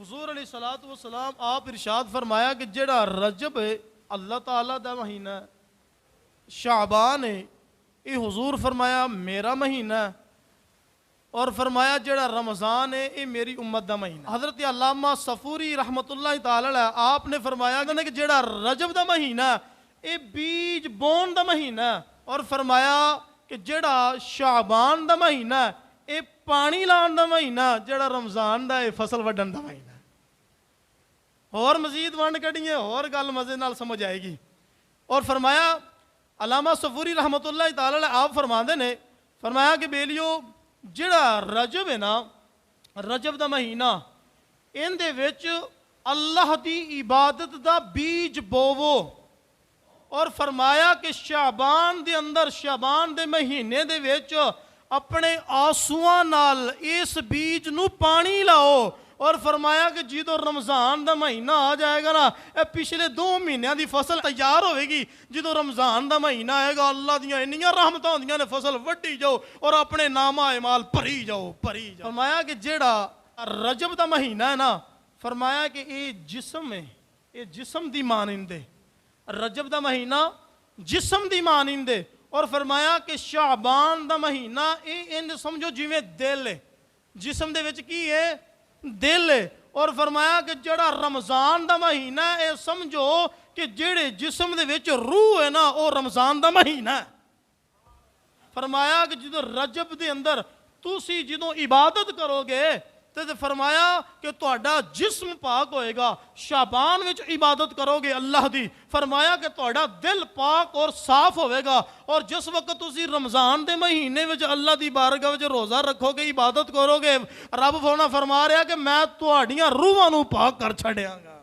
حضور علیہ الصلوۃ والسلام آپ ارشاد فرمایا کہ جڑا رجب ہے اللہ تعالیٰ دا مہینہ ہے، شعبان ہے یہ حضور فرمایا میرا مہینہ ہے، اور فرمایا جڑا رمضان ہے یہ میری امت دا مہینہ. حضرت علامہ صفوری رحمت اللہ تعالی علیہ آپ نے فرمایا کہ جڑا رجب دا مہینہ ہے یہ بیج بون دا مہینہ ہے، اور فرمایا کہ جڑا شعبان دا مہینہ ہے یہ پانی لان دا مہینہ، جڑا رمضان دا یہ فصل وڈن دا مہینہ. اور مزید ونڈ کٹیں اور گل مزے نال سمجھ آئے گی. اور فرمایا علامہ صفوری رحمت اللہ تعالی علیہ آپ فرماندے نے فرمایا کہ بیلیو جڑا رجب ہے نا، رجب دا مہینہ ان دے وچ اللہ دی عبادت دا بیج بوو، اور فرمایا کہ شعبان دے اندر شعبان دے مہینے دے وچ اپنے آنسواں نال اس بیج نو پانی لاؤ، اور فرمایا کہ جدو رمضان دا مہینہ آ جائے گا نا اے پچھلے 2 مہینوں دی فصل تیار ہوئے گی. جدو رمضان دا مہینہ آئے گا اللہ دیاں انیاں رحمتاں ہوندیاں نے فصل وڈی جاؤ اور اپنے نامہ اعمال بھری جاؤ. فرمایا کہ جیڑا رجب دا مہینہ ہے نا، فرمایا کہ یہ جسم ہے، یہ جسم دی مانند ہے. رجب دا مہینہ جسم دی مانند ہے، اور فرمایا کہ شعبان دا مہینہ یہ ان سمجھو جویں دل ہے، جسم دے وچ کی ہے دل ہے. اور فرمایا کہ جڑا رمضان دا مہینہ اے سمجھو کہ جڑے جسم دے وچ روح ہے نا او رمضان دا مہینہ ہے. فرمایا کہ جدو رجب دے اندر تسی جدو عبادت کرو گے تے فرمایا کہ تہاڈا جسم پاک ہوئے گا. شعبان وچ عبادت کرو گے اللہ دی، فرمایا کہ تہاڈا دل پاک اور صاف ہوئے گا. اور جس وقت تسی رمضان دے مہینے وچ اللہ دی بارگاہ وچ روزہ رکھو گے، عبادت کرو گے، رب فرما رہا کہ میں تہاڈیاں روحاں نو پاک کر چھڈیاں گا.